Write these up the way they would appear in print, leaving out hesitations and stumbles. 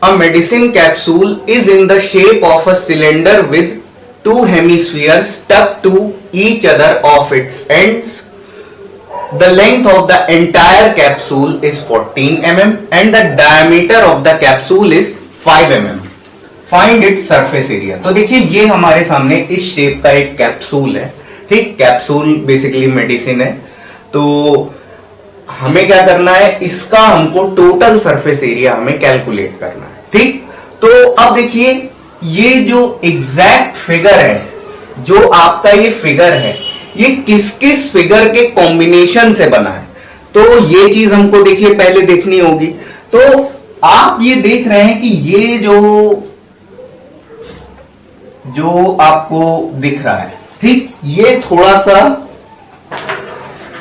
A medicine capsule is in the shape of a cylinder with two hemispheres stuck to each other of its ends. The length of the entire capsule is 14 mm and the diameter of the capsule is 5 mm. Find its surface area. तो देखिए ये हमारे सामने इस shape का एक capsule है, ठीक। कैप्सूल बेसिकली मेडिसिन है, तो हमें क्या करना है, इसका हमको टोटल सरफेस एरिया हमें कैलकुलेट करना है, ठीक। तो अब देखिए ये जो एग्जैक्ट फिगर है, जो आपका ये फिगर है, ये किस किस फिगर के कॉम्बिनेशन से बना है, तो ये चीज हमको देखिए पहले देखनी होगी। तो आप ये देख रहे हैं कि ये जो आपको दिख रहा है, ठीक, ये थोड़ा सा,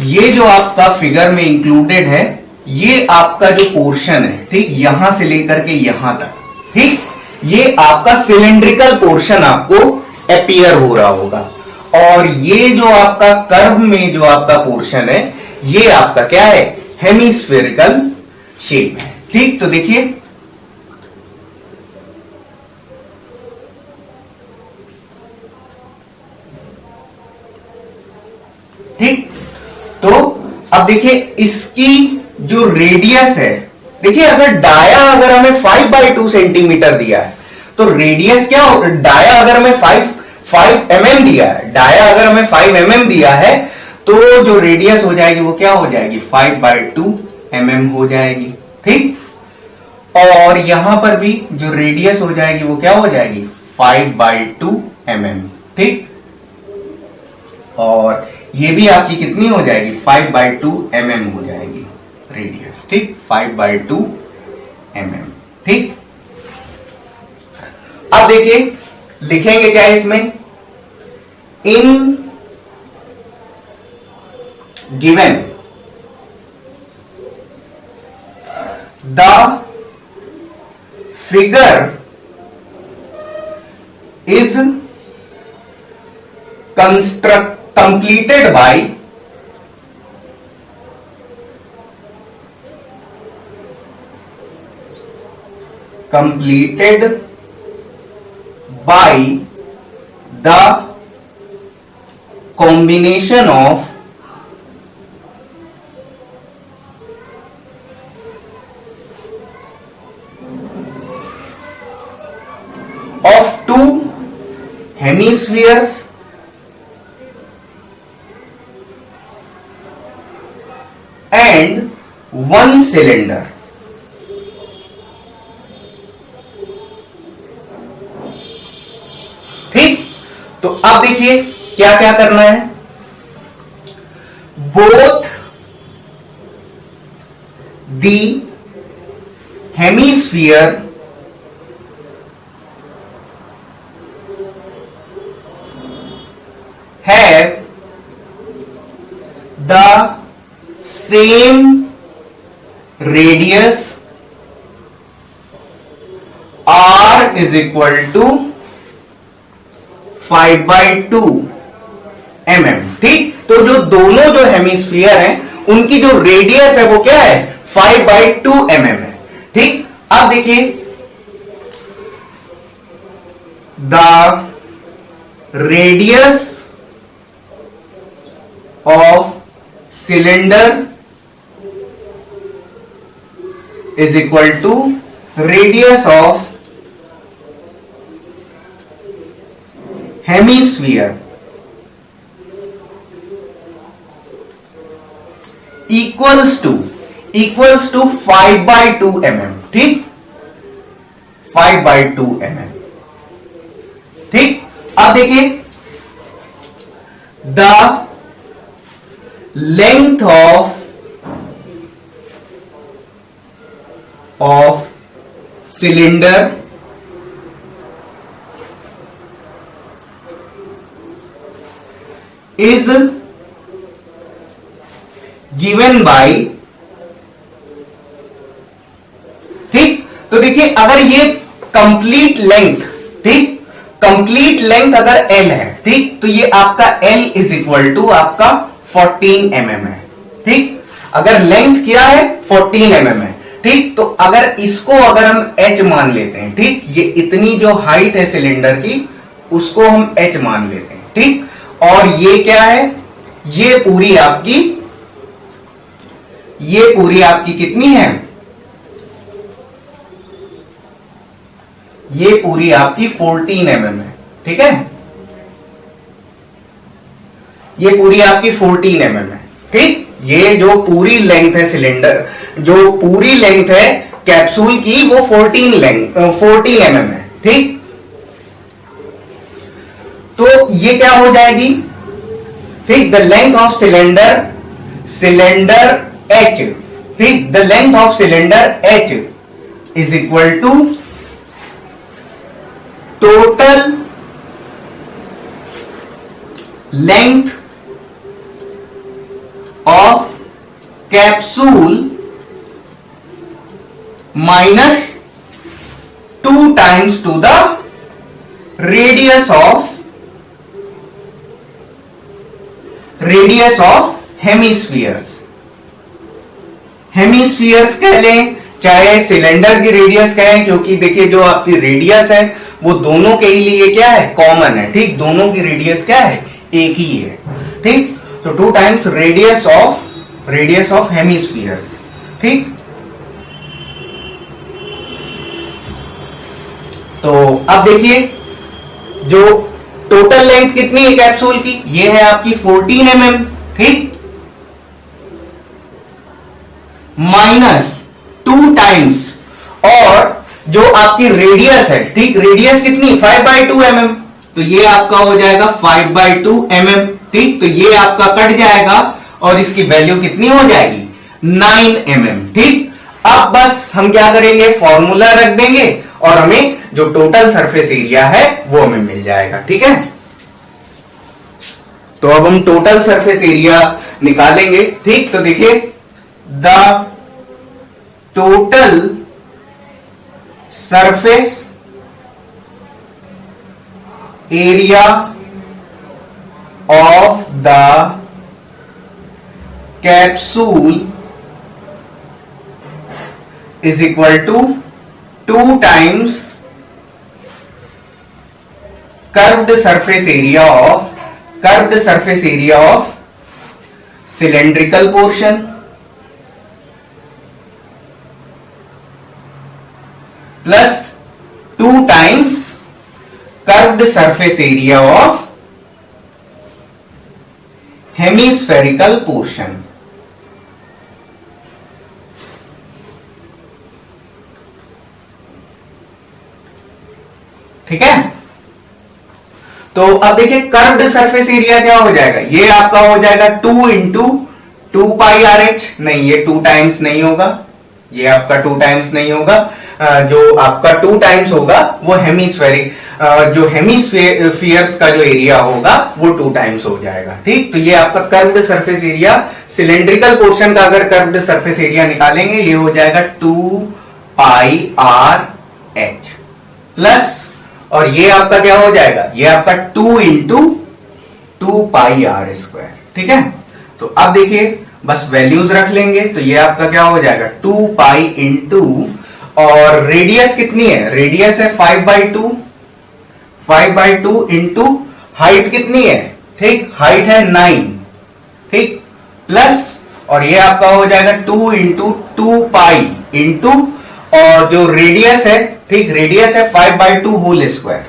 ये जो आपका फिगर में इंक्लूडेड है, ये आपका जो पोर्शन है, ठीक, यहां से लेकर के यहां तक, ठीक, ये आपका सिलेंड्रिकल पोर्शन आपको अपीयर हो रहा होगा, और ये जो आपका कर्व में जो आपका पोर्शन है, ये आपका क्या है, हेमिस्फेरिकल शेप है, ठीक। तो देखिए ठीक, तो अब देखिए इसकी जो रेडियस है, देखिए अगर हमें 5/2 सेंटीमीटर दिया है, तो रेडियस क्या हो, डाया अगर हमें 5 mm दिया है, डाया अगर हमें 5 mm दिया है, तो जो रेडियस हो जाएगी वो क्या हो जाएगी, 5/2 mm हो जाएगी, ठीक। और यहां पर भी जो रेडियस हो जाएगी वो क्या हो जाएगी, 5/2 mm, ठीक। और ये भी आपकी कितनी हो जाएगी, 5/2 mm हो जाएगी रेडियस, ठीक, 5/2 mm, ठीक। अब देखिए लिखेंगे क्या इसमें, in given the figure is completed by the combination of two hemispheres and one cylinder, ठीक। तो अब देखिए क्या क्या करना है, both the hemisphere have the same radius r is equal to 5/2 mm, ठीक। तो जो दोनों जो हेमिस्फीयर हैं उनकी जो रेडियस है वो क्या है, 5/2 mm है, ठीक। अब देखिए the radius of cylinder is equal to radius of hemisphere equals to 5/2 mm, ठीक, 5/2 mm, ठीक। अब देखिए the length of cylinder is given by, ठीक। तो देखिए अगर ये कंप्लीट लेंथ, ठीक, कंप्लीट लेंथ अगर L है, ठीक, तो ये आपका L इज इक्वल टू आपका 14 mm है, ठीक। अगर लेंथ क्या है 14 mm है, ठीक। तो अगर इसको अगर हम h मान लेते हैं, ठीक, ये इतनी जो हाइट है सिलेंडर की उसको हम h मान लेते हैं, ठीक। और ये क्या है, ये पूरी आपकी कितनी है, ये पूरी आपकी 14 mm है, ठीक है, ये पूरी आपकी 14 mm है, ठीक। ये जो पूरी लेंथ है सिलेंडर, जो पूरी लेंथ है कैप्सूल की वो 14 mm है, ठीक। तो ये क्या हो जाएगी, ठीक, the length of cylinder H, ठीक, the length of cylinder H is equal to total length of capsule minus 2 times to the radius of hemispheres कह लें, चाहे सिलेंडर की रेडियस कहें, क्योंकि देखिए जो आपकी रेडियस है वो दोनों के लिए क्या है, कॉमन है, ठीक, दोनों की रेडियस क्या है, एक ही है, ठीक। तो 2 टाइम्स रेडियस ऑफ हेमिस्फीयर्स, ठीक। तो अब देखिए जो टोटल लेंथ कितनी है कैप्सूल की, ये है आपकी 14 mm, ठीक, माइनस 2 टाइम्स, और जो आपकी रेडियस है, ठीक, रेडियस कितनी 5/2 mm, तो ये आपका हो जाएगा 5/2 mm, ठीक। तो ये आपका कट जाएगा और इसकी वैल्यू कितनी हो जाएगी 9 mm, ठीक। अब बस हम क्या करेंगे, फॉर्मूला रख देंगे और हमें जो टोटल सरफेस एरिया है वो हमें मिल जाएगा, ठीक है। तो अब हम टोटल सरफेस एरिया निकालेंगे, ठीक। तो देखिए the total surface area of the capsule is equal to 2 times curved surface area of cylindrical portion plus 2 times curved surface area of hemispherical portion. ठीक है। तो अब देखिए कर्व्ड सरफेस एरिया क्या हो जाएगा, ये आपका हो जाएगा 2 इंटू 2 पाई आर एच, नहीं ये 2 टाइम्स नहीं होगा, ये आपका 2 टाइम्स नहीं होगा, जो आपका 2 टाइम्स होगा वो जो हेमिस्फीयर्स का जो एरिया होगा वो 2 टाइम्स हो जाएगा, ठीक। तो ये आपका curved surface area, cylindrical portion का अगर कर्व्ड सरफेस एरिया निकालेंगे ये हो जाएगा 2 पाई आर एच प्लस, और ये आपका क्या हो जाएगा, ये आपका 2 इंटू 2 पाई आर स्क्वायर, ठीक है। तो अब देखिए बस वैल्यूज रख लेंगे, तो ये आपका क्या हो जाएगा 2 पाई इंटू, और रेडियस कितनी है, रेडियस है 5/2 इंटू हाइट कितनी है, ठीक, हाइट है 9, ठीक, प्लस, और ये आपका हो जाएगा 2 इंटू 2 पाई इंटू, और जो रेडियस है, ठीक, रेडियस है 5/2 होल स्क्वायर।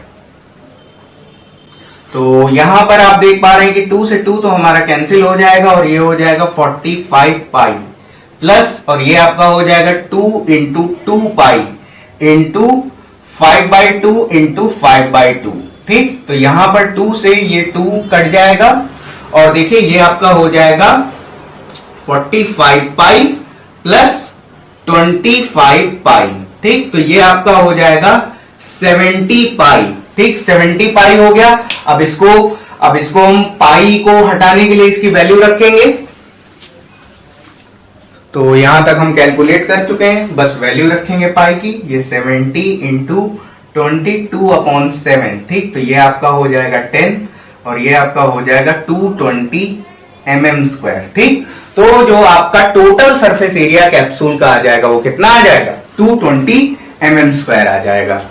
तो यहां पर आप देख पा रहे हैं कि 2 से 2 तो हमारा कैंसिल हो जाएगा, और ये हो जाएगा 45 पाई प्लस, और ये आपका हो जाएगा 2 इंटू 2 पाई इंटू 5/2 इंटू 5/2, ठीक। तो यहां पर 2 से ये 2 कट जाएगा, और देखिए ये आपका हो जाएगा 45 पाई प्लस 25 पाई, ठीक। तो ये आपका हो जाएगा 70 पाई, ठीक, 70 पाई हो गया। अब इसको हम पाई को हटाने के लिए इसकी वैल्यू रखेंगे, तो यहां तक हम कैलकुलेट कर चुके हैं, बस वैल्यू रखेंगे पाई की, ये 70 इंटू 22/7, ठीक। तो ये आपका हो जाएगा 10, और ये आपका हो जाएगा 220 mm स्क्वायर, ठीक। तो जो आपका टोटल सरफेस एरिया कैप्सूल का आ जाएगा वो कितना आ जाएगा, 220 mm² आ जाएगा।